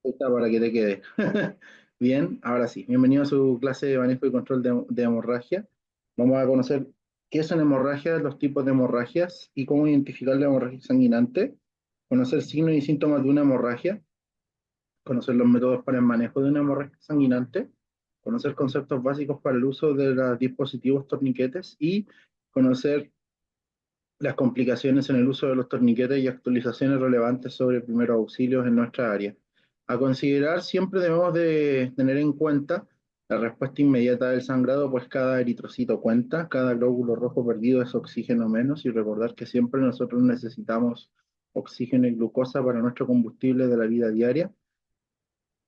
Está para que te quede. Bien, ahora sí. Bienvenido a su clase de manejo y control de hemorragia. Vamos a conocer qué son hemorragias, los tipos de hemorragias y cómo identificar la hemorragia sanguinante, conocer signos y síntomas de una hemorragia, conocer los métodos para el manejo de una hemorragia sanguinante, conocer conceptos básicos para el uso de los dispositivos torniquetes y conocer las complicaciones en el uso de los torniquetes y actualizaciones relevantes sobre primeros auxilios en nuestra área. A considerar, siempre debemos de tener en cuenta la respuesta inmediata del sangrado, pues cada eritrocito cuenta, cada glóbulo rojo perdido es oxígeno menos, y recordar que siempre nosotros necesitamos oxígeno y glucosa para nuestro combustible de la vida diaria.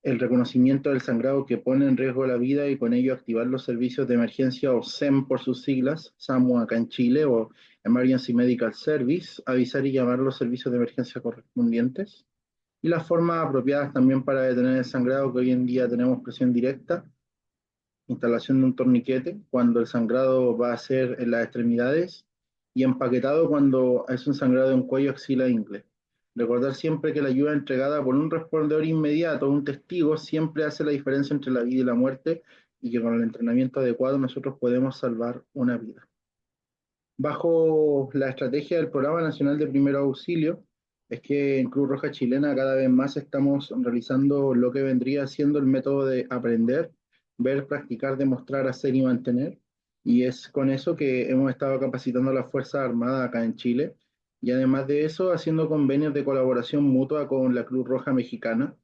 El reconocimiento del sangrado que pone en riesgo la vida y con ello activar los servicios de emergencia o SEM por sus siglas, SAMU acá en Chile o Emergency Medical Service, avisar y llamar a los servicios de emergencia correspondientes. Y las formas apropiadas también para detener el sangrado, que hoy en día tenemos presión directa, instalación de un torniquete cuando el sangrado va a ser en las extremidades y empaquetado cuando es un sangrado en cuello, axila e ingle. Recordar siempre que la ayuda entregada por un respondedor inmediato, un testigo, siempre hace la diferencia entre la vida y la muerte y que con el entrenamiento adecuado nosotros podemos salvar una vida. Bajo la estrategia del Programa Nacional de Primero Auxilio, es que en Cruz Roja Chilena cada vez más estamos realizando lo que vendría siendo el método de aprender, ver, practicar, demostrar, hacer y mantener. Y es con eso que hemos estado capacitando a las Fuerzas Armadas acá en Chile. Y además de eso, haciendo convenios de colaboración mutua con la Cruz Roja Mexicana.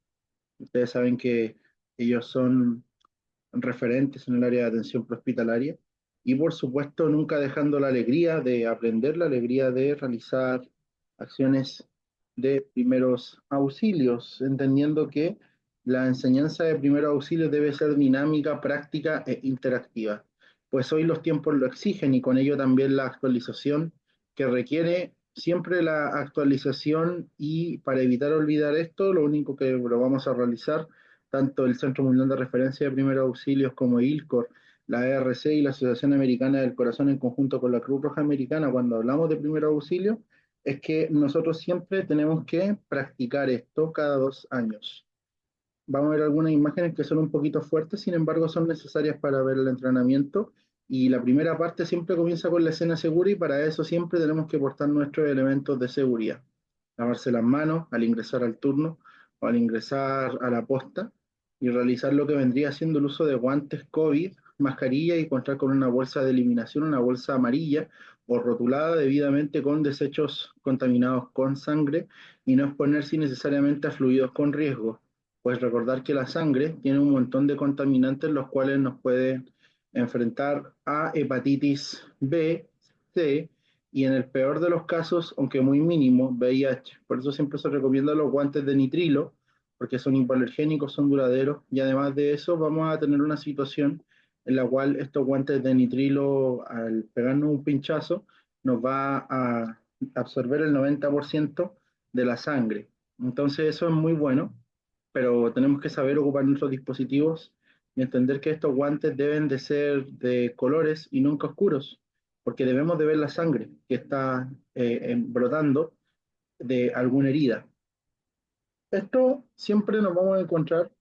Ustedes saben que ellos son referentes en el área de atención prehospitalaria y por supuesto nunca dejando la alegría de aprender, la alegría de realizar acciones de primeros auxilios, entendiendo que la enseñanza de primeros auxilios debe ser dinámica, práctica e interactiva, pues hoy los tiempos lo exigen y con ello también la actualización que requiere siempre la actualización y para evitar olvidar esto, lo único que lo vamos a realizar tanto el Centro Mundial de Referencia de Primeros Auxilios como ILCOR, la ERC y la Asociación Americana del Corazón en conjunto con la Cruz Roja Americana, cuando hablamos de primeros auxilios, es que nosotros siempre tenemos que practicar esto cada 2 años. Vamos a ver algunas imágenes que son un poquito fuertes, sin embargo son necesarias para ver el entrenamiento. Y la primera parte siempre comienza con la escena segura y para eso siempre tenemos que portar nuestros elementos de seguridad. Lavarse las manos al ingresar al turno o al ingresar a la posta y realizar lo que vendría siendo el uso de guantes COVID, mascarilla y contar con una bolsa de eliminación, una bolsa amarilla o rotulada debidamente con desechos contaminados con sangre y no exponerse innecesariamente a fluidos con riesgo, pues recordar que la sangre tiene un montón de contaminantes los cuales nos pueden enfrentar a hepatitis B, C y en el peor de los casos, aunque muy mínimo, VIH. Por eso siempre se recomienda los guantes de nitrilo, porque son hipoalergénicos, son duraderos y además de eso vamos a tener una situación en la cual estos guantes de nitrilo al pegarnos un pinchazo nos va a absorber el 90% de la sangre. Entonces eso es muy bueno, pero tenemos que saber ocupar nuestros dispositivos y entender que estos guantes deben de ser de colores y nunca oscuros, porque debemos de ver la sangre que está brotando de alguna herida. Esto siempre nos vamos a encontrar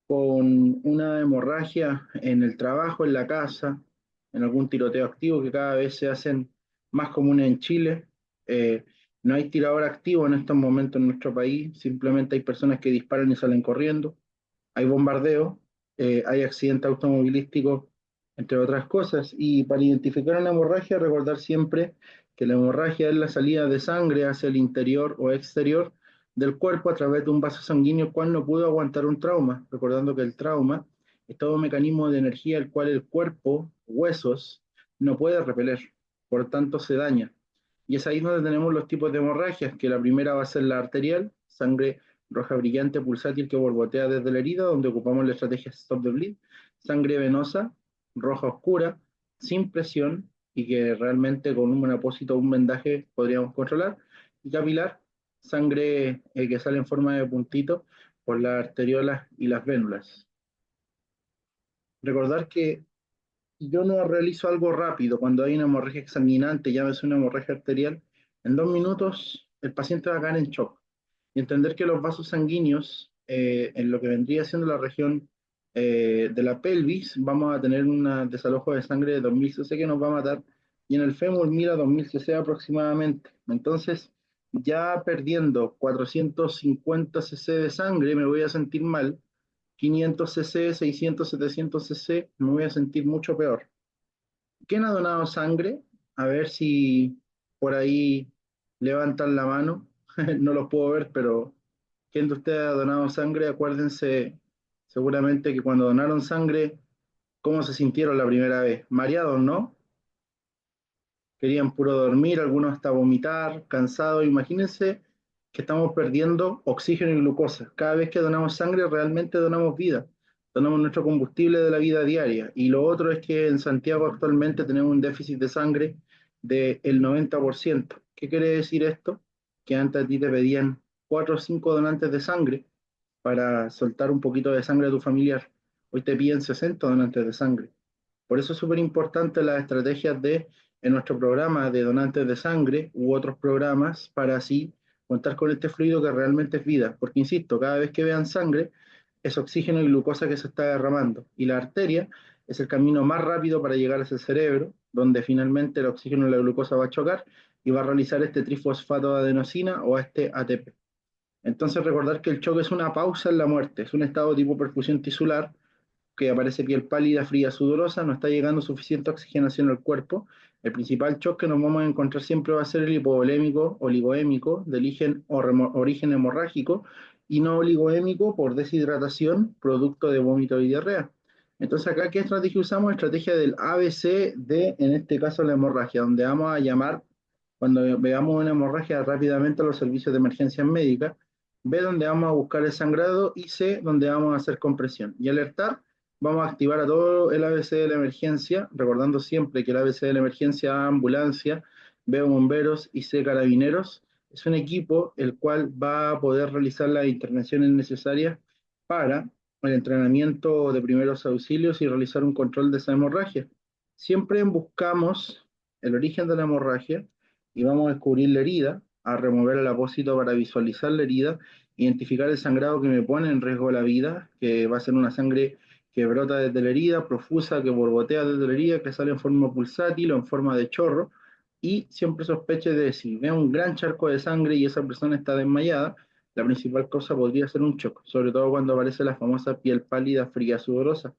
con una hemorragia en el trabajo, en la casa, en algún tiroteo activo que cada vez se hacen más comunes en Chile. Eh, no hay tirador activo en estos momentos en nuestro país, simplemente hay personas que disparan y salen corriendo, hay bombardeo, hay accidentes automovilísticos, entre otras cosas. Y para identificar una hemorragia, recordar siempre que la hemorragia es la salida de sangre hacia el interior o exterior del cuerpo a través de un vaso sanguíneo cual no pudo aguantar un trauma, recordando que el trauma es todo un mecanismo de energía el cual el cuerpo, huesos, no puede repeler, por tanto se daña. Y es ahí donde tenemos los tipos de hemorragias, que la primera va a ser la arterial, sangre roja brillante pulsátil que borbotea desde la herida, donde ocupamos la estrategia Stop the Bleed, sangre venosa, roja oscura, sin presión y que realmente con un apósito o un vendaje podríamos controlar, y capilar, sangre que sale en forma de puntito por las arteriolas y las vénulas. Recordar que yo no realizo algo rápido cuando hay una hemorragia exsanguinante, llámese una hemorragia arterial, en 2 minutos el paciente va a caer en shock y entender que los vasos sanguíneos en lo que vendría siendo la región de la pelvis, vamos a tener un desalojo de sangre de 2000 cc que nos va a matar, y en el fémur mira 2000 cc aproximadamente. Entonces, ya perdiendo 450 cc de sangre, me voy a sentir mal. 500 cc, 600, 700 cc, me voy a sentir mucho peor. ¿Quién ha donado sangre? A ver si por ahí levantan la mano. No los puedo ver, pero ¿quién de ustedes ha donado sangre? Acuérdense seguramente que cuando donaron sangre, ¿cómo se sintieron la primera vez? Mareados, ¿no? Querían puro dormir, algunos hasta vomitar, cansados. Imagínense que estamos perdiendo oxígeno y glucosa. Cada vez que donamos sangre, realmente donamos vida, donamos nuestro combustible de la vida diaria. Y lo otro es que en Santiago actualmente tenemos un déficit de sangre del 90%. ¿Qué quiere decir esto? Que antes a ti te pedían 4 o 5 donantes de sangre para soltar un poquito de sangre a tu familiar. Hoy te piden 60 donantes de sangre. Por eso es súper importante las estrategias en nuestro programa de donantes de sangre u otros programas para así contar con este fluido que realmente es vida. Porque, insisto, cada vez que vean sangre es oxígeno y glucosa que se está derramando. Y la arteria es el camino más rápido para llegar a ese cerebro, donde finalmente el oxígeno y la glucosa va a chocar y va a realizar este trifosfato de adenosina o este ATP. Entonces recordar que el choque es una pausa en la muerte, es un estado tipo perfusión tisular que aparece piel pálida, fría, sudorosa, no está llegando suficiente oxigenación al cuerpo. El principal shock que nos vamos a encontrar siempre va a ser el hipovolémico, oligoémico, de origen hemorrágico, y no oligoémico por deshidratación, producto de vómito y diarrea. Entonces acá, ¿qué estrategia usamos? Estrategia del ABC de, en este caso, la hemorragia, donde vamos a llamar, cuando veamos una hemorragia, rápidamente a los servicios de emergencia médica. B, donde vamos a buscar el sangrado, y C, donde vamos a hacer compresión. Y alertar, vamos a activar a todo el ABC de la emergencia, recordando siempre que el ABC de la emergencia A, ambulancia, B, bomberos y C, carabineros. Es un equipo el cual va a poder realizar las intervenciones necesarias para el entrenamiento de primeros auxilios y realizar un control de esa hemorragia. Siempre buscamos el origen de la hemorragia y vamos a descubrir la herida, a remover el apósito para visualizar la herida, identificar el sangrado que me pone en riesgo la vida, que va a ser una sangre que brota desde la herida, profusa, que borbotea desde la herida, que sale en forma pulsátil o en forma de chorro, y siempre sospeche de si veo un gran charco de sangre y esa persona está desmayada, la principal causa podría ser un shock, sobre todo cuando aparece la famosa piel pálida, fría, sudorosa.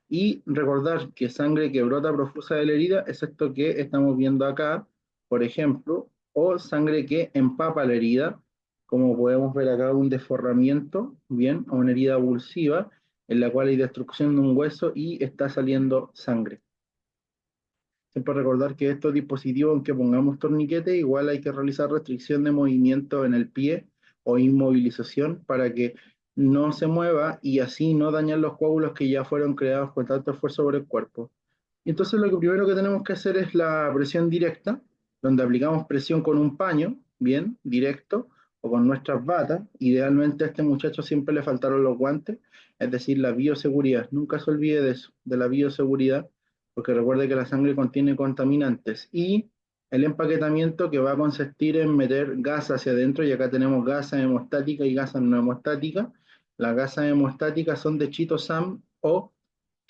Y recordar que sangre que brota profusa de la herida es esto que estamos viendo acá, por ejemplo, o sangre que empapa la herida, como podemos ver acá un desforramiento, bien, o una herida avulsiva, en la cual hay destrucción de un hueso y está saliendo sangre. Siempre recordar que estos dispositivos, aunque pongamos torniquete, igual hay que realizar restricción de movimiento en el pie o inmovilización para que no se mueva y así no dañar los coágulos que ya fueron creados con tanto esfuerzo por el cuerpo. Y entonces lo que primero que tenemos que hacer es la presión directa, donde aplicamos presión con un paño, bien, directo, o con nuestras batas. Idealmente a este muchacho siempre le faltaron los guantes, es decir, la bioseguridad. Nunca se olvide de eso, de la bioseguridad, porque recuerde que la sangre contiene contaminantes. Y el empaquetamiento que va a consistir en meter gas hacia adentro, y acá tenemos gasa hemostática y gasa no hemostática. Las gasas hemostáticas son de chitosan o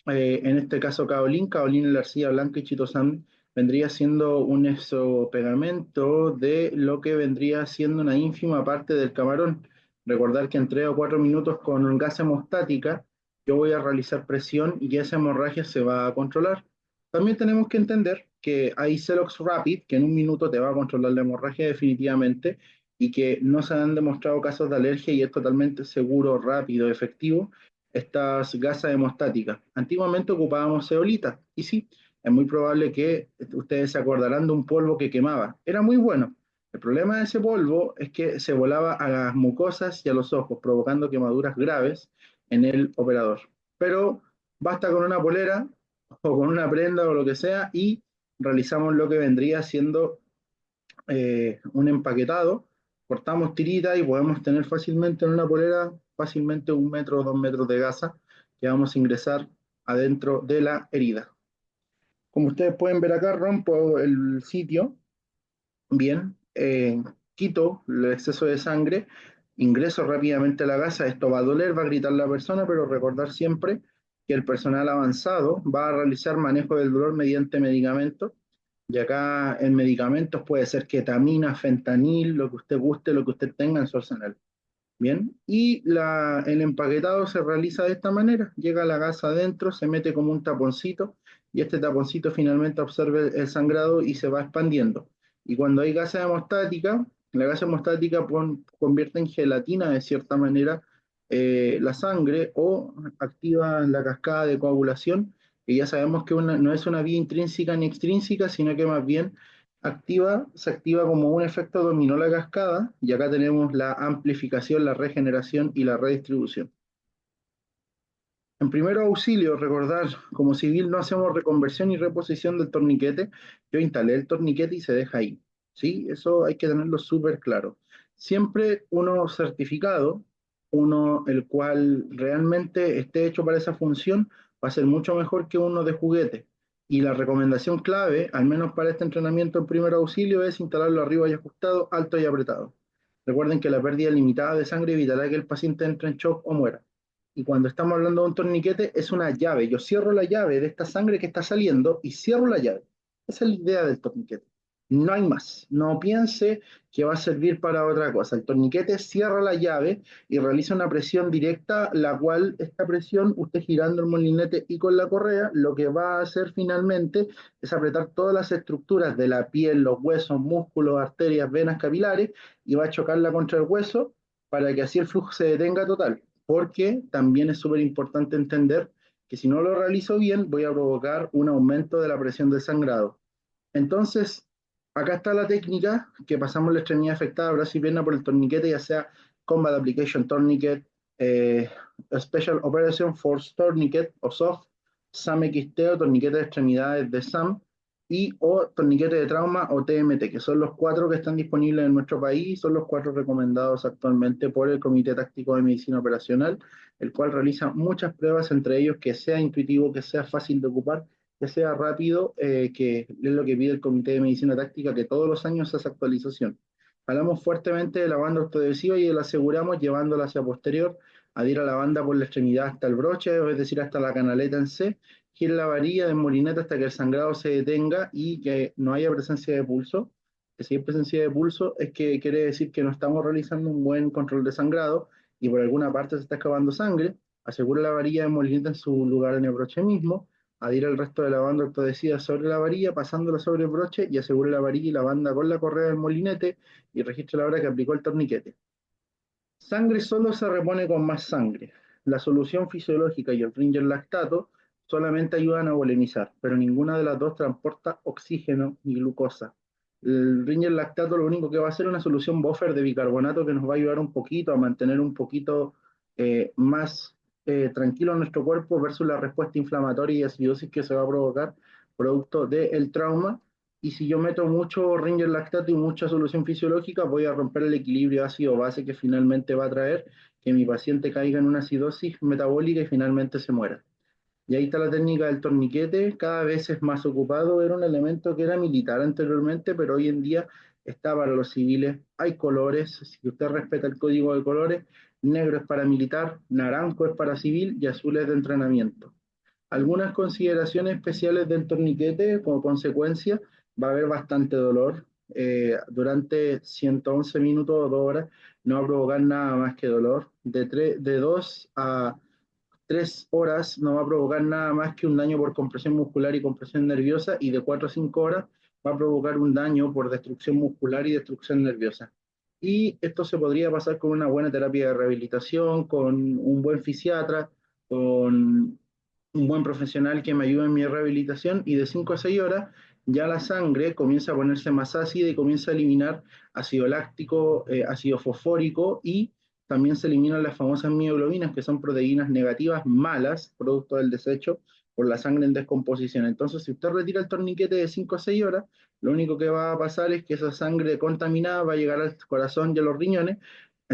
en este caso kaolín, kaolín en la arcilla blanca y chitosan vendría siendo un exopegamento de lo que vendría siendo una ínfima parte del camarón. Recordar que en 3 o 4 minutos con gas hemostática yo voy a realizar presión y esa hemorragia se va a controlar. También tenemos que entender que hay Celox Rapid, que en un minuto te va a controlar la hemorragia definitivamente y que no se han demostrado casos de alergia y es totalmente seguro, rápido, efectivo estas gasas hemostáticas. Antiguamente ocupábamos zeolita, y sí, es muy probable que ustedes se acordarán de un polvo que quemaba. Era muy bueno. El problema de ese polvo es que se volaba a las mucosas y a los ojos, provocando quemaduras graves en el operador. Pero basta con una polera o con una prenda o lo que sea y realizamos lo que vendría siendo un empaquetado, cortamos tirita y podemos tener fácilmente en una polera, fácilmente 1 metro o 2 metros de gasa que vamos a ingresar adentro de la herida. Como ustedes pueden ver acá, rompo el sitio, bien, quito el exceso de sangre ingreso rápidamente a la casa, esto va a doler, va a gritar la persona, pero recordar siempre que el personal avanzado va a realizar manejo del dolor mediante medicamentos, y acá en medicamentos puede ser ketamina, fentanil, lo que usted guste, lo que usted tenga en su arsenal. Bien, y el empaquetado se realiza de esta manera, llega la gasa adentro, se mete como un taponcito y este taponcito finalmente absorbe el sangrado y se va expandiendo. Y cuando hay gasa hemostática, la gasa hemostática convierte en gelatina de cierta manera la sangre o activa la cascada de coagulación, que ya sabemos que no es una vía intrínseca ni extrínseca, sino que más bien se activa como un efecto dominó la cascada, y acá tenemos la amplificación, la regeneración y la redistribución. En primer auxilio, recordar, como civil no hacemos reconversión y reposición del torniquete, yo instalé el torniquete y se deja ahí, ¿sí? Eso hay que tenerlo súper claro. Siempre uno certificado, uno el cual realmente esté hecho para esa función, va a ser mucho mejor que uno de juguete. Y la recomendación clave, al menos para este entrenamiento en primer auxilio, es instalarlo arriba y ajustado, alto y apretado. Recuerden que la pérdida limitada de sangre evitará que el paciente entre en shock o muera. Y cuando estamos hablando de un torniquete, es una llave. Yo cierro la llave de esta sangre que está saliendo y cierro la llave. Esa es la idea del torniquete. No hay más. No piense que va a servir para otra cosa. El torniquete cierra la llave y realiza una presión directa, la cual esta presión, usted girando el molinete y con la correa, lo que va a hacer finalmente es apretar todas las estructuras de la piel, los huesos, músculos, arterias, venas, capilares, y va a chocarla contra el hueso para que así el flujo se detenga total, porque también es súper importante entender que si no lo realizo bien, voy a provocar un aumento de la presión del sangrado. Entonces, acá está la técnica que pasamos la extremidad afectada, brazo y pierna, por el torniquete, ya sea Combat Application Tourniquet, eh, Special Operation Force Tourniquet o SOF, SAM XT o torniquete de extremidades de SAM, y o torniquete de trauma o TMT, que son los cuatro que están disponibles en nuestro país y son los cuatro recomendados actualmente por el Comité Táctico de Medicina Operacional, el cual realiza muchas pruebas, entre ellos que sea intuitivo, que sea fácil de ocupar, que sea rápido, que es lo que pide el Comité de Medicina Táctica, que todos los años se hace actualización. Hablamos fuertemente de la banda ortodesiva y la aseguramos llevándola hacia posterior, adhiera la banda por la extremidad hasta el broche, es decir, hasta la canaleta en C, gira la varilla de molinete hasta que el sangrado se detenga y que no haya presencia de pulso. Que si hay presencia de pulso es que quiere decir que no estamos realizando un buen control de sangrado y por alguna parte se está escapando sangre. Asegura la varilla de molinete en su lugar en el broche mismo, adhiere el resto de la banda ortodesida sobre la varilla, pasándola sobre el broche, y asegure la varilla y la banda con la correa del molinete y registre la hora que aplicó el torniquete. Sangre solo se repone con más sangre. La solución fisiológica y el Ringer lactato solamente ayudan a volemizar, pero ninguna de las dos transporta oxígeno ni glucosa. El Ringer lactato lo único que va a hacer es una solución buffer de bicarbonato que nos va a ayudar un poquito a mantener un poquito más tranquilo nuestro cuerpo versus la respuesta inflamatoria y acidosis que se va a provocar producto del trauma. Y si yo meto mucho Ringer lactato y mucha solución fisiológica, voy a romper el equilibrio ácido-base que finalmente va a traer que mi paciente caiga en una acidosis metabólica y finalmente se muera. Y ahí está la técnica del torniquete, cada vez es más ocupado, era un elemento que era militar anteriormente, pero hoy en día está para los civiles. Hay colores, si usted respeta el código de colores, negro es para militar, naranjo es para civil y azul es de entrenamiento. Algunas consideraciones especiales del torniquete, como consecuencia, va a haber bastante dolor. Durante 111 minutos o 2 horas no va a provocar nada más que dolor. De 2 a 3 horas no va a provocar nada más que un daño por compresión muscular y compresión nerviosa, y de 4 a 5 horas va a provocar un daño por destrucción muscular y destrucción nerviosa. Y esto se podría pasar con una buena terapia de rehabilitación, con un buen fisiatra, con un buen profesional que me ayude en mi rehabilitación, y de 5 a 6 horas ya la sangre comienza a ponerse más ácida y comienza a eliminar ácido láctico, ácido fosfórico, y también se eliminan las famosas mioglobinas, que son proteínas negativas malas, producto del desecho por la sangre en descomposición. Entonces, si usted retira el torniquete de 5 a 6 horas, lo único que va a pasar es que esa sangre contaminada va a llegar al corazón y a los riñones,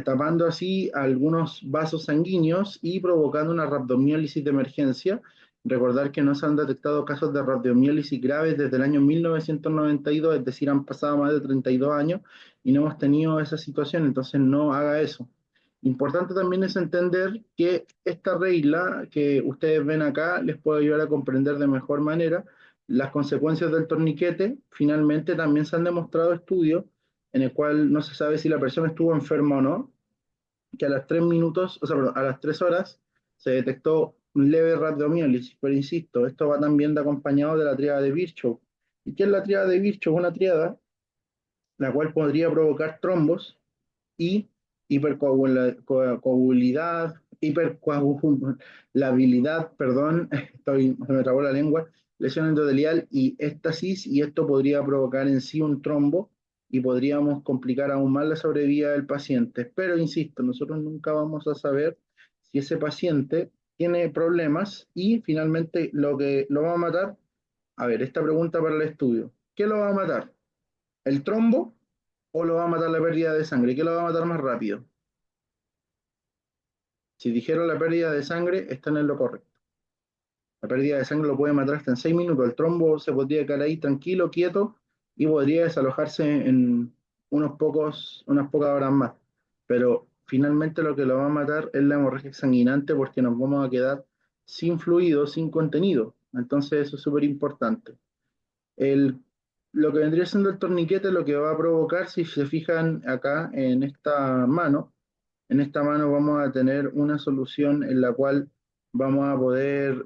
tapando así algunos vasos sanguíneos y provocando una rhabdomiólisis de emergencia. Recordar que no se han detectado casos de rhabdomiólisis graves desde el año 1992, es decir, han pasado más de 32 años y no hemos tenido esa situación, entonces no haga eso. Importante también es entender que esta regla que ustedes ven acá les puede ayudar a comprender de mejor manera las consecuencias del torniquete. Finalmente también se han demostrado estudios en el cual no se sabe si la persona estuvo enferma o no, que a las 3 minutos, o sea, perdón, a las 3 horas se detectó un leve radiomiólisis, pero insisto, esto va también de acompañado de la tríada de Virchow. ¿Y qué es la tríada de Virchow? Una tríada la cual podría provocar trombos y hipercoagulabilidad, hipercoagulabilidad, perdón, se me trabó la lengua, lesión endotelial y éstasis, y esto podría provocar en sí un trombo y podríamos complicar aún más la sobrevida del paciente. Pero insisto, nosotros nunca vamos a saber si ese paciente tiene problemas y finalmente lo que lo va a matar, a ver, esta pregunta para el estudio, ¿qué lo va a matar? ¿El trombo o lo va a matar la pérdida de sangre? ¿Qué lo va a matar más rápido? Si dijeron la pérdida de sangre, están en lo correcto. La pérdida de sangre lo puede matar hasta en 6 minutos. El trombo se podría quedar ahí tranquilo, quieto, y podría desalojarse en unas pocas horas más. Pero finalmente lo que lo va a matar es la hemorragia sanguinante porque nos vamos a quedar sin fluido, sin contenido. Entonces eso es súper importante. El, lo que vendría siendo el torniquete, lo que va a provocar, si se fijan acá en esta mano vamos a tener una solución en la cual vamos a poder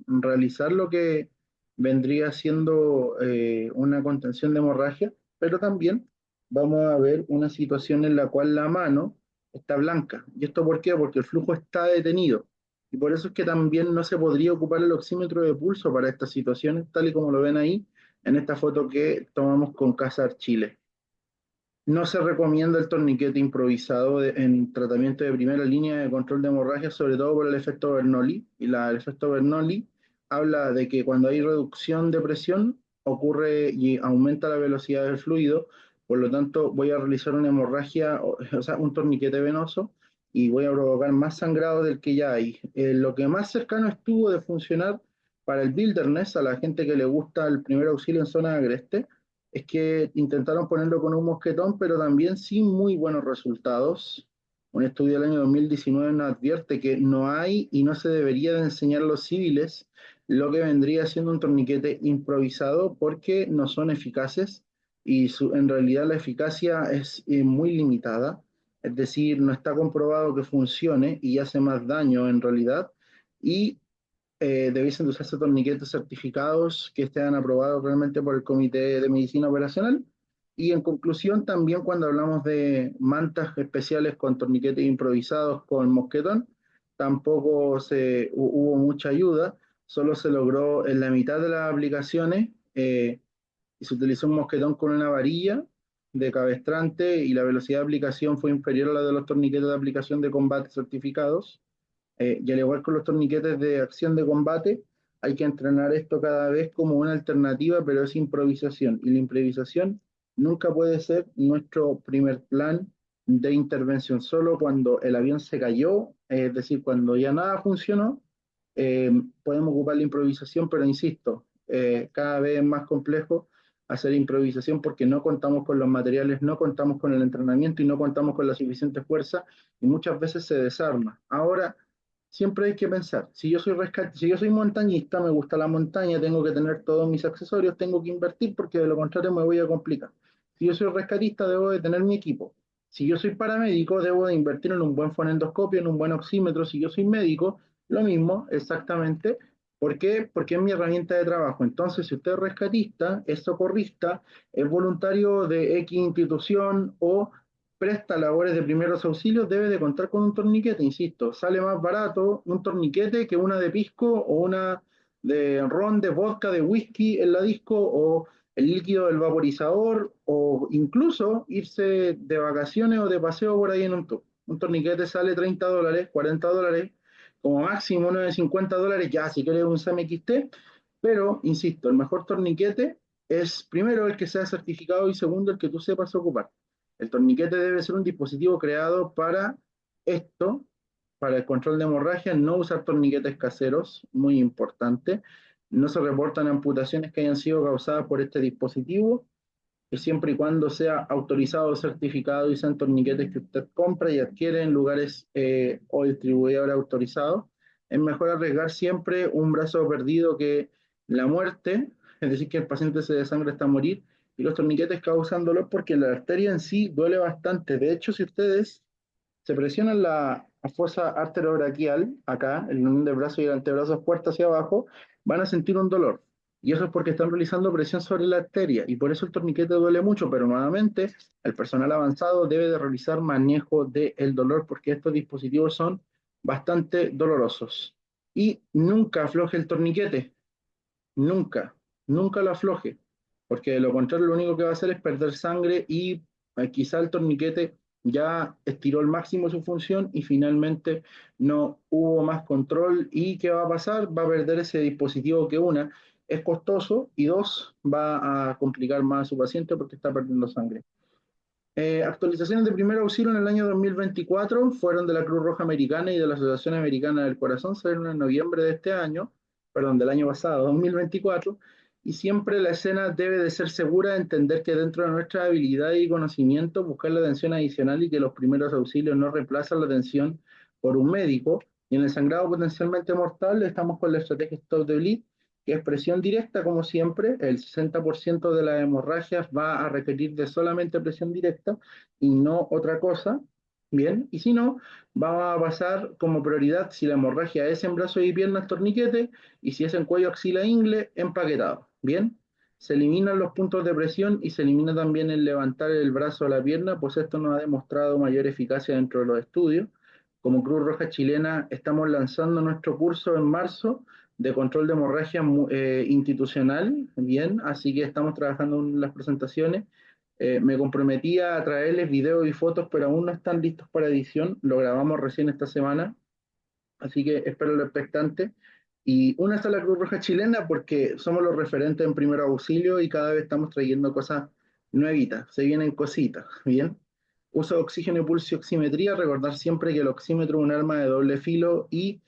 realizar lo que vendría siendo una contención de hemorragia, pero también vamos a ver una situación en la cual la mano está blanca. ¿Y esto por qué? Porque el flujo está detenido. Y por eso es que también no se podría ocupar el oxímetro de pulso para estas situaciones, tal y como lo ven ahí en esta foto que tomamos con Casar Chile. No se recomienda el torniquete improvisado en tratamiento de primera línea de control de hemorragia, sobre todo por el efecto Bernoulli. El efecto Bernoulli habla de que cuando hay reducción de presión ocurre y aumenta la velocidad del fluido, por lo tanto voy a realizar una hemorragia, o sea, un torniquete venoso y voy a provocar más sangrado del que ya hay. Lo que más cercano estuvo de funcionar para el Wilderness, a la gente que le gusta el primer auxilio en zona agreste, es que intentaron ponerlo con un mosquetón, pero también sin muy buenos resultados. Un estudio del año 2019 nos advierte que no hay y no se debería de enseñar a los civiles lo que vendría siendo un torniquete improvisado porque no son eficaces y en realidad la eficacia es muy limitada, es decir, no está comprobado que funcione y hace más daño en realidad. Y debiesen de usarse torniquetes certificados que estén aprobados realmente por el Comité de Medicina Operacional. Y en conclusión, también cuando hablamos de mantas especiales con torniquetes improvisados con mosquetón, tampoco hubo mucha ayuda, solo se logró en la mitad de las aplicaciones y se utilizó un mosquetón con una varilla de cabestrante y la velocidad de aplicación fue inferior a la de los torniquetes de aplicación de combate certificados. Y al igual con los torniquetes de acción de combate, hay que entrenar esto cada vez como una alternativa, pero es improvisación. Y la improvisación nunca puede ser nuestro primer plan de intervención. Solo cuando el avión se cayó, es decir, cuando ya nada funcionó, podemos ocupar la improvisación, pero insisto, cada vez es más complejo hacer improvisación porque no contamos con los materiales, no contamos con el entrenamiento y no contamos con la suficiente fuerza y muchas veces se desarma. Ahora, siempre hay que pensar, si yo soy montañista, me gusta la montaña, tengo que tener todos mis accesorios, tengo que invertir porque de lo contrario me voy a complicar. Si yo soy rescatista, debo de tener mi equipo. Si yo soy paramédico, debo de invertir en un buen fonendoscopio, en un buen oxímetro. Si yo soy médico, lo mismo, exactamente. ¿Por qué? Porque es mi herramienta de trabajo. Entonces, si usted es rescatista, es socorrista, es voluntario de X institución o presta labores de primeros auxilios, debe de contar con un torniquete, insisto, sale más barato un torniquete que una de pisco o una de ron, de vodka, de whisky en la disco o el líquido del vaporizador o incluso irse de vacaciones o de paseo por ahí en un tour. Un torniquete sale $30, $40, como máximo uno de $50, ya si quieres un SAM XT, pero insisto, el mejor torniquete es primero el que sea certificado y segundo el que tú sepas ocupar. El torniquete debe ser un dispositivo creado para esto, para el control de hemorragia, no usar torniquetes caseros, muy importante. No se reportan amputaciones que hayan sido causadas por este dispositivo. siempre y cuando sea autorizado, certificado y sean torniquetes que usted compra y adquiere en lugares o distribuidores autorizados, es mejor arriesgar siempre un brazo perdido que la muerte, es decir, que el paciente se desangra hasta morir, y los torniquetes causan dolor porque la arteria en sí duele bastante. De hecho, si ustedes se presionan la fosa arteriobraquial, acá, el unión del brazo y el antebrazo puerta hacia abajo, van a sentir un dolor. Y eso es porque están realizando presión sobre la arteria y por eso el torniquete duele mucho, pero nuevamente el personal avanzado debe de realizar manejo del dolor porque estos dispositivos son bastante dolorosos. Y nunca afloje el torniquete, nunca, nunca lo afloje, porque de lo contrario lo único que va a hacer es perder sangre y quizá el torniquete ya estiró al máximo su función y finalmente no hubo más control. ¿Y qué va a pasar? Va a perder ese dispositivo que una es costoso y dos va a complicar más a su paciente porque está perdiendo sangre. Actualizaciones de primer auxilio en el año 2024 fueron de la Cruz Roja Americana y de la Asociación Americana del Corazón, salieron en noviembre de este año, perdón, del año pasado, 2024, y siempre la escena debe de ser segura, entender que dentro de nuestra habilidad y conocimiento, buscar la atención adicional y que los primeros auxilios no reemplazan la atención por un médico, y en el sangrado potencialmente mortal estamos con la estrategia Stop the Bleed, que es presión directa, como siempre, el 60% de las hemorragias va a requerir de solamente presión directa y no otra cosa, bien, y si no, va a pasar como prioridad si la hemorragia es en brazos y piernas, torniquete, y si es en cuello, axila, ingle, empaquetado, bien. Se eliminan los puntos de presión y se elimina también el levantar el brazo a la pierna, pues esto nos ha demostrado mayor eficacia dentro de los estudios. Como Cruz Roja Chilena estamos lanzando nuestro curso en marzo de control de hemorragia institucional, bien, así que estamos trabajando en las presentaciones. Me comprometí a traerles videos y fotos, pero aún no están listos para edición, lo grabamos recién esta semana, así que espero lo expectante. Y una está la Cruz Roja Chilena porque somos los referentes en primer auxilio y cada vez estamos trayendo cosas nuevitas, se vienen cositas, ¿bien? Uso de oxígeno y pulsioximetría, recordar siempre que el oxímetro es un arma de doble filo y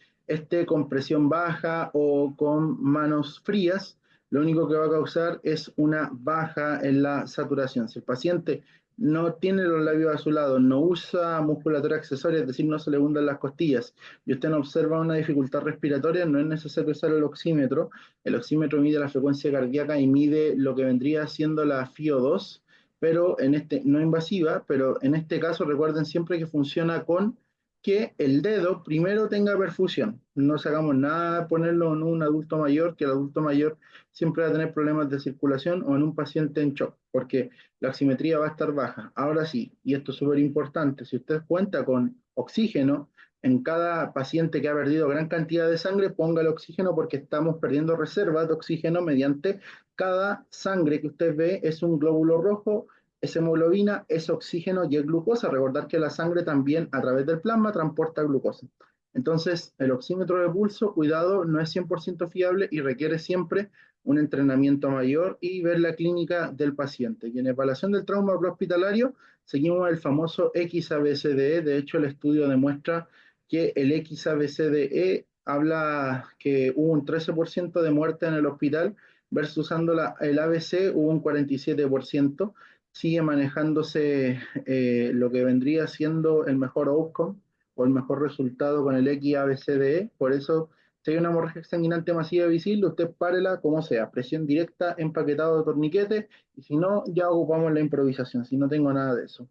con presión baja o con manos frías, lo único que va a causar es una baja en la saturación. Si el paciente no tiene los labios azulados, no usa musculatura accesoria, es decir, no se le hundan las costillas, y usted no observa una dificultad respiratoria, no es necesario usar el oxímetro. El oxímetro mide la frecuencia cardíaca y mide lo que vendría siendo la FiO2, pero no invasiva, pero en este caso recuerden siempre que funciona con que el dedo primero tenga perfusión. No sacamos nada de ponerlo en un adulto mayor, que el adulto mayor siempre va a tener problemas de circulación o en un paciente en shock, porque la oximetría va a estar baja. Ahora sí, y esto es súper importante, si usted cuenta con oxígeno, en cada paciente que ha perdido gran cantidad de sangre, ponga el oxígeno porque estamos perdiendo reservas de oxígeno mediante cada sangre que usted ve es un glóbulo rojo, es hemoglobina, es oxígeno y es glucosa. Recordar que la sangre también a través del plasma transporta glucosa. Entonces, el oxímetro de pulso, cuidado, no es 100% fiable y requiere siempre un entrenamiento mayor y ver la clínica del paciente. Y en evaluación del trauma prehospitalario, seguimos el famoso XABCDE. De hecho, el estudio demuestra que el XABCDE habla que hubo un 13% de muerte en el hospital versus usando el ABC hubo un 47%. Sigue manejándose lo que vendría siendo el mejor outcome o el mejor resultado con el XABCDE. Por eso, si hay una hemorragia exsanguinante masiva visible, usted párela como sea, presión directa, empaquetado de torniquete, y si no, ya ocupamos la improvisación, si no tengo nada de eso.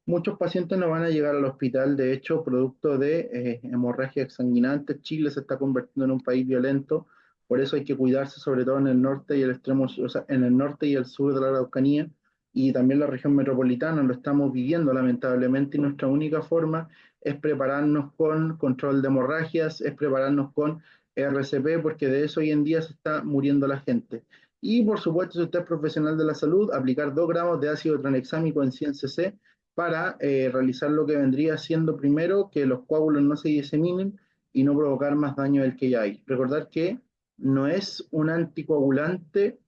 Muchos pacientes no van a llegar al hospital, de hecho, producto de hemorragia exsanguinante. Chile se está convirtiendo en un país violento, por eso hay que cuidarse, sobre todo en el norte y el extremo, o sea, en el norte y el sur de la Araucanía, y también la región metropolitana, lo estamos viviendo lamentablemente, y nuestra única forma es prepararnos con control de hemorragias, es prepararnos con RCP, porque de eso hoy en día se está muriendo la gente. Y por supuesto, si usted es profesional de la salud, aplicar 2 gramos de ácido tranexámico en 100 cc para realizar lo que vendría siendo primero que los coágulos no se diseminen y no provocar más daño del que ya hay. Recordar que no es un anticoagulante,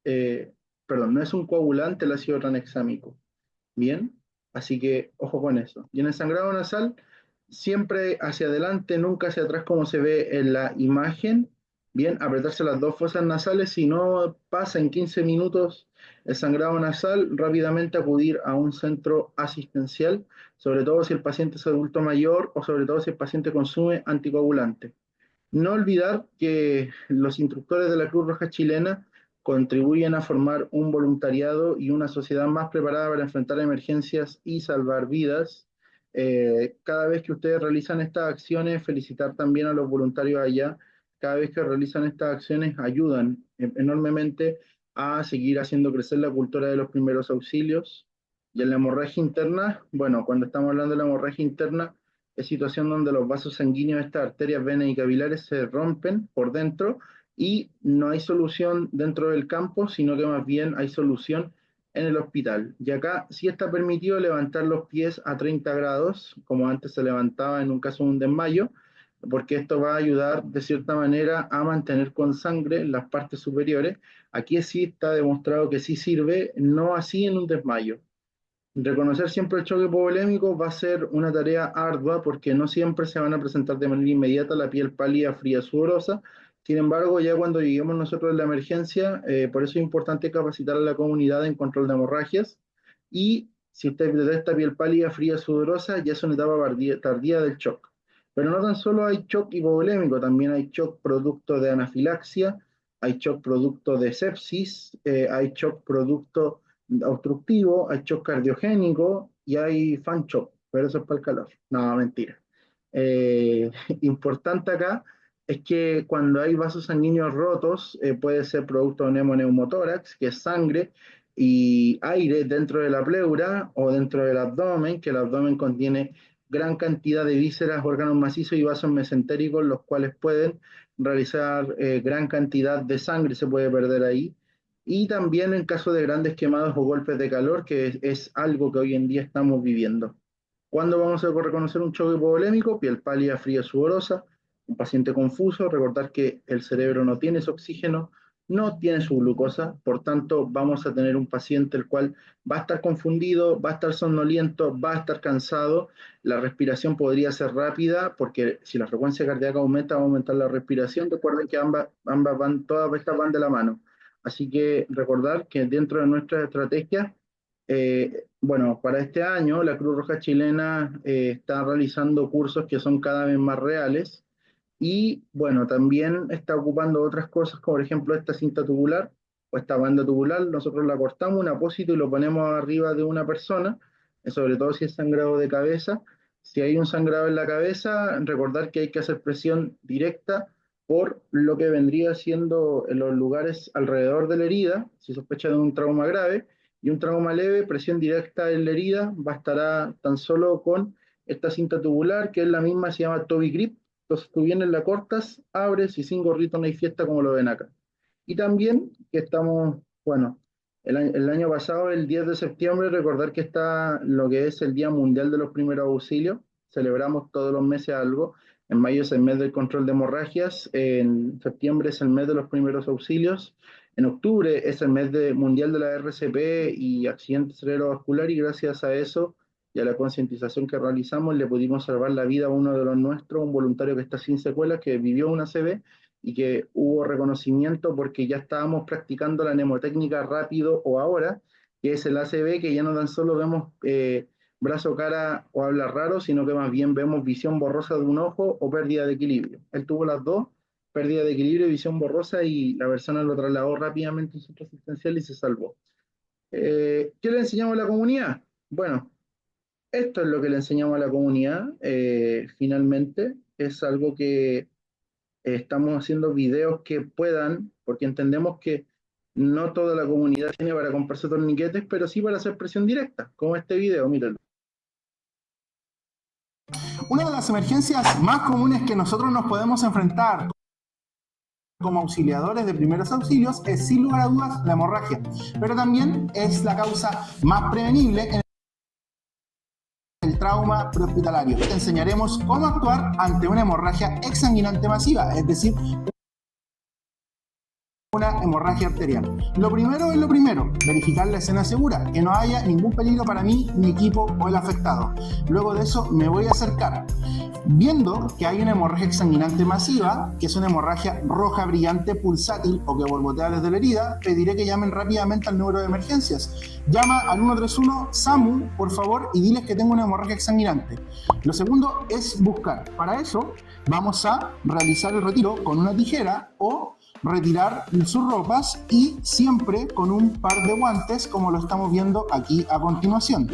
eh, perdón, no es un coagulante el ácido tranexámico. Bien, así que ojo con eso. Y en el sangrado nasal, siempre hacia adelante, nunca hacia atrás como se ve en la imagen. Bien, apretarse las dos fosas nasales. Si no pasa en 15 minutos el sangrado nasal, rápidamente acudir a un centro asistencial, sobre todo si el paciente es adulto mayor o sobre todo si el paciente consume anticoagulante. No olvidar que los instructores de la Cruz Roja Chilena contribuyen a formar un voluntariado y una sociedad más preparada para enfrentar emergencias y salvar vidas. Cada vez que ustedes realizan estas acciones, felicitar también a los voluntarios allá. Cada vez que realizan estas acciones, ayudan enormemente a seguir haciendo crecer la cultura de los primeros auxilios. Y en la hemorragia interna, bueno, cuando estamos hablando de la hemorragia interna, es situación donde los vasos sanguíneos, estas arterias, venas y capilares se rompen por dentro y no hay solución dentro del campo, sino que más bien hay solución en el hospital. Y acá sí está permitido levantar los pies a 30 grados, como antes se levantaba en un caso de un desmayo, porque esto va a ayudar de cierta manera a mantener con sangre las partes superiores. Aquí sí está demostrado que sí sirve, no así en un desmayo. Reconocer siempre el choque hipovolémico va a ser una tarea ardua porque no siempre se van a presentar de manera inmediata la piel pálida, fría, sudorosa. Sin embargo, ya cuando lleguemos nosotros a la emergencia, por eso es importante capacitar a la comunidad en control de hemorragias. Y si usted detecta piel pálida, fría, sudorosa, ya es una etapa tardía del shock. Pero no tan solo hay shock hipovolémico, también hay shock producto de anafilaxia, hay shock producto de sepsis, hay shock producto obstructivo, hay shock cardiogénico y hay fan shock, pero eso es para el calor. No, mentira. Eh, Importante acá es que cuando hay vasos sanguíneos rotos, puede ser producto de neumotórax, que es sangre y aire dentro de la pleura o dentro del abdomen, que el abdomen contiene gran cantidad de vísceras, órganos macizos y vasos mesentéricos, los cuales pueden realizar gran cantidad de sangre, se puede perder ahí y también en caso de grandes quemados o golpes de calor, que es algo que hoy en día estamos viviendo. ¿Cuándo vamos a reconocer un choque hipovolémico? Piel pálida, fría, sudorosa, un paciente confuso, recordar que el cerebro no tiene su oxígeno, no tiene su glucosa, por tanto vamos a tener un paciente el cual va a estar confundido, va a estar somnoliento, va a estar cansado, la respiración podría ser rápida, porque si la frecuencia cardíaca aumenta, va a aumentar la respiración. Recuerden que ambas van, todas estas van de la mano. Así que recordar que dentro de nuestra estrategia, bueno, para este año la Cruz Roja Chilena está realizando cursos que son cada vez más reales y bueno, también está ocupando otras cosas, como por ejemplo esta cinta tubular o esta banda tubular, nosotros la cortamos un apósito y lo ponemos arriba de una persona, sobre todo si es sangrado de cabeza. Si hay un sangrado en la cabeza, recordar que hay que hacer presión directa por lo que vendría siendo en los lugares alrededor de la herida, si sospecha de un trauma grave, y un trauma leve, presión directa en la herida, bastará tan solo con esta cinta tubular, que es la misma, se llama Toby Grip. Entonces tú vienes, la cortas, abres y sin gorrito no hay fiesta como lo ven acá. Y también que estamos, bueno, el año pasado, el 10 de septiembre, recordar que está lo que es el Día Mundial de los Primeros Auxilios. Celebramos todos los meses algo. En mayo es el mes del control de hemorragias, en septiembre es el mes de los primeros auxilios, en octubre es el mes mundial de la RCP y accidente cerebrovascular y gracias a eso y a la concientización que realizamos le pudimos salvar la vida a uno de los nuestros, un voluntario que está sin secuelas, que vivió una CB y que hubo reconocimiento porque ya estábamos practicando la mnemotécnica rápido o ahora, que es el ACB, que ya no tan solo vemos brazo, cara o habla raro, sino que más bien vemos visión borrosa de un ojo o pérdida de equilibrio. Él tuvo las dos, pérdida de equilibrio y visión borrosa, y la persona lo trasladó rápidamente a un centro asistencial y se salvó. ¿Qué le enseñamos a la comunidad? Bueno, esto es lo que le enseñamos a la comunidad. Finalmente, es algo que estamos haciendo videos que puedan, porque entendemos que no toda la comunidad tiene para comprarse torniquetes, pero sí para hacer presión directa, como este video, mírenlo. Una de las emergencias más comunes que nosotros nos podemos enfrentar como auxiliadores de primeros auxilios es sin lugar a dudas la hemorragia, pero también es la causa más prevenible en el trauma prehospitalario. Te enseñaremos cómo actuar ante una hemorragia exsanguinante masiva, es decir, una hemorragia arterial. Lo primero es lo primero, verificar la escena segura, que no haya ningún peligro para mí, mi equipo o el afectado. Luego de eso me voy a acercar. Viendo que hay una hemorragia exsanguinante masiva, que es una hemorragia roja brillante pulsátil o que borbotea desde la herida, pediré que llamen rápidamente al número de emergencias. Llama al 131 SAMU, por favor, y diles que tengo una hemorragia exsanguinante. Lo segundo es buscar. Para eso vamos a realizar el retiro con una tijera o retirar sus ropas y siempre con un par de guantes como lo estamos viendo aquí a continuación.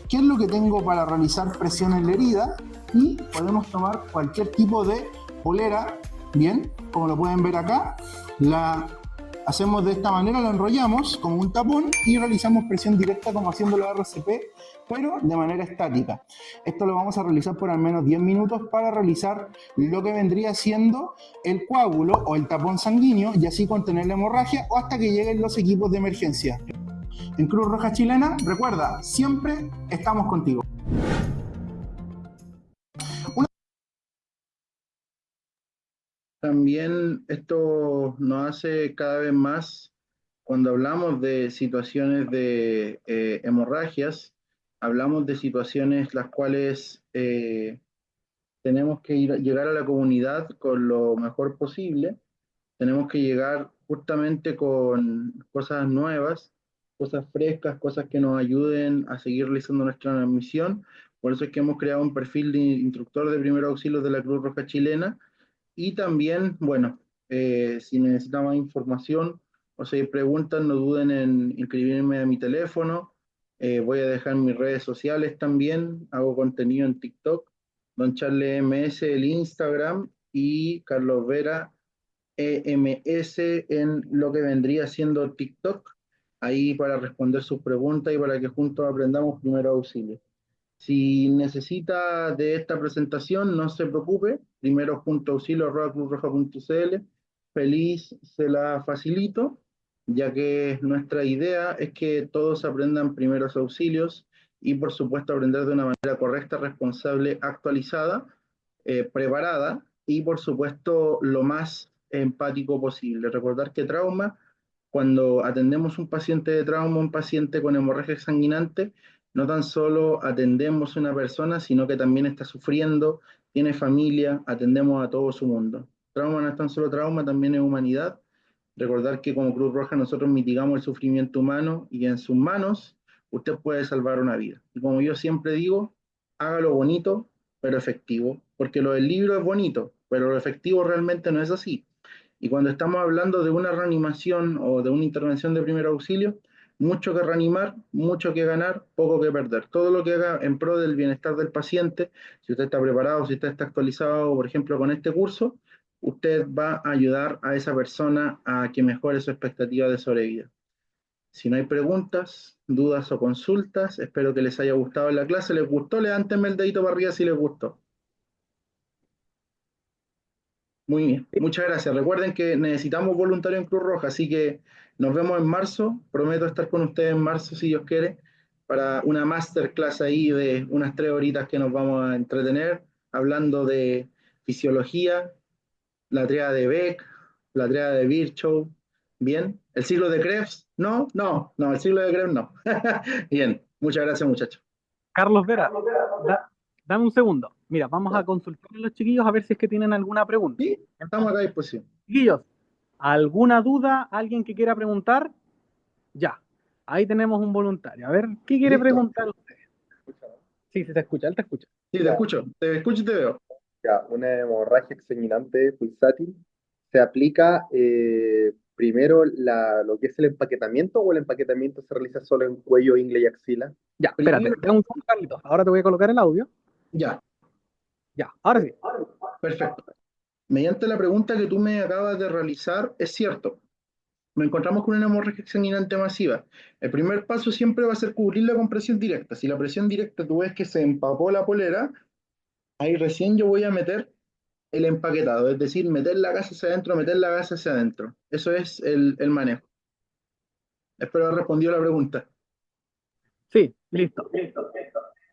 ¿Qué es lo que tengo para realizar presión en la herida? Y podemos tomar cualquier tipo de polera, bien, como lo pueden ver acá, la hacemos de esta manera, la enrollamos como un tapón y realizamos presión directa como haciendo la RCP, pero de manera estática. Esto lo vamos a realizar por al menos 10 minutos para realizar lo que vendría siendo el coágulo o el tapón sanguíneo y así contener la hemorragia o hasta que lleguen los equipos de emergencia. En Cruz Roja Chilena, recuerda, siempre estamos contigo. También esto nos hace cada vez más, cuando hablamos de situaciones de hemorragias, hablamos de situaciones las cuales tenemos que llegar a la comunidad con lo mejor posible, tenemos que llegar justamente con cosas nuevas, cosas frescas, cosas que nos ayuden a seguir realizando nuestra misión. Por eso es que hemos creado un perfil de instructor de primeros auxilios de la Cruz Roja Chilena y también, bueno, si necesitan más información o si hay preguntas, no duden en inscribirme a mi teléfono. Voy a dejar mis redes sociales también. Hago contenido en TikTok. Don Charles MS, el Instagram y Carlos Vera EMS en lo que vendría siendo TikTok. Ahí para responder sus preguntas y para que juntos aprendamos primero auxilio. Si necesita de esta presentación, no se preocupe. Primero punto auxilio@cruzroja.cl. Feliz se la facilito, ya que nuestra idea es que todos aprendan primeros auxilios y por supuesto aprender de una manera correcta, responsable, actualizada, preparada y por supuesto lo más empático posible. Recordar que trauma, cuando atendemos un paciente de trauma, un paciente con hemorragia sanguinante, no tan solo atendemos a una persona, sino que también está sufriendo, tiene familia, atendemos a todo su mundo. Trauma no es tan solo trauma, también es humanidad. Recordar que como Cruz Roja nosotros mitigamos el sufrimiento humano y en sus manos usted puede salvar una vida. Y como yo siempre digo, hágalo bonito, pero efectivo, porque lo del libro es bonito, pero lo efectivo realmente no es así. Y cuando estamos hablando de una reanimación o de una intervención de primer auxilio, mucho que reanimar, mucho que ganar, poco que perder. Todo lo que haga en pro del bienestar del paciente, si usted está preparado, si usted está actualizado, por ejemplo, con este curso, usted va a ayudar a esa persona a que mejore su expectativa de sobrevida. Si no hay preguntas, dudas o consultas, espero que les haya gustado la clase. ¿Les gustó? Levántenme el dedito para arriba si les gustó. Muy bien, muchas gracias. Recuerden que necesitamos voluntarios en Cruz Roja, así que nos vemos en marzo. Prometo estar con ustedes en marzo, si Dios quiere, para una masterclass ahí de unas 3 horitas que nos vamos a entretener hablando de fisiología, la triada de Beck, la triada de Virchow. Bien, el ciclo de Krebs, no, el ciclo de Krebs no. Bien, muchas gracias, muchachos. Carlos Vera, dame un segundo. Mira, vamos a consultar a los chiquillos a ver si es que tienen alguna pregunta. Sí, estamos acá a disposición. Chiquillos, ¿alguna duda? ¿Alguien que quiera preguntar? Ya, ahí tenemos un voluntario. A ver, ¿qué quiere Listo. preguntar usted? Sí, se te escucha, él te escucha. Sí, te escucho y te veo. Ya, una hemorragia exsanguinante pulsátil se aplica primero lo que es el empaquetamiento o el empaquetamiento se realiza solo en cuello, ingle y axila. Ya, espérate, dame un segundo, Carlitos. Ahora te voy a colocar el audio. Ya, Ya, ahora sí. perfecto. Mediante la pregunta que tú me acabas de realizar, es cierto, nos encontramos con una hemorragia exsanguinante masiva. El primer paso siempre va a ser cubrirla con presión directa. Si la presión directa tú ves que se empapó la polera, ahí recién yo voy a meter el empaquetado, es decir, meter la gasa hacia adentro, meter la gasa hacia adentro. Eso es el manejo. Espero haber respondido a la pregunta. Sí, listo.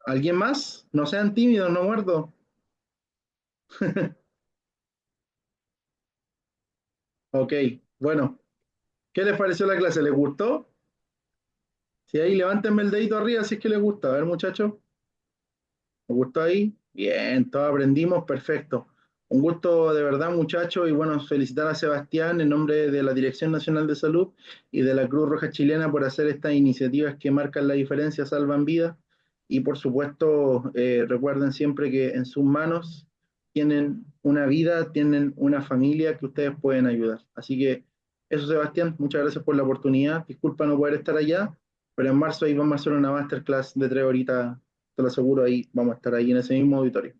¿Alguien más? No sean tímidos, no muerdo. Ok, bueno. ¿Qué les pareció la clase? ¿Les gustó? Si ahí levántenme el dedito arriba si es que les gusta. A ver, muchachos. ¿Me gustó ahí? Bien, todos aprendimos, perfecto. Un gusto de verdad, muchachos, y bueno, felicitar a Sebastián en nombre de la Dirección Nacional de Salud y de la Cruz Roja Chilena por hacer estas iniciativas que marcan la diferencia, salvan vidas. Y por supuesto, recuerden siempre que en sus manos tienen una vida, tienen una familia que ustedes pueden ayudar. Así que eso, Sebastián, muchas gracias por la oportunidad. Disculpa no poder estar allá, pero en marzo ahí vamos a hacer una masterclass de 3 horitas, te lo aseguro, ahí vamos a estar ahí en ese mismo auditorio.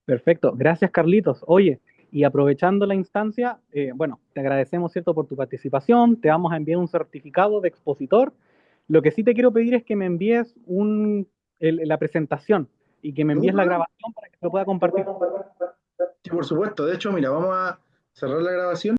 Perfecto, gracias Carlitos. Oye, y aprovechando la instancia, bueno, te agradecemos, ¿cierto?, por tu participación, te vamos a enviar un certificado de expositor. Lo que sí te quiero pedir es que me envíes la presentación y que me envíes ¿Ningún la problema? grabación para que lo pueda compartir. Sí, por supuesto. De hecho, mira, vamos a cerrar la grabación.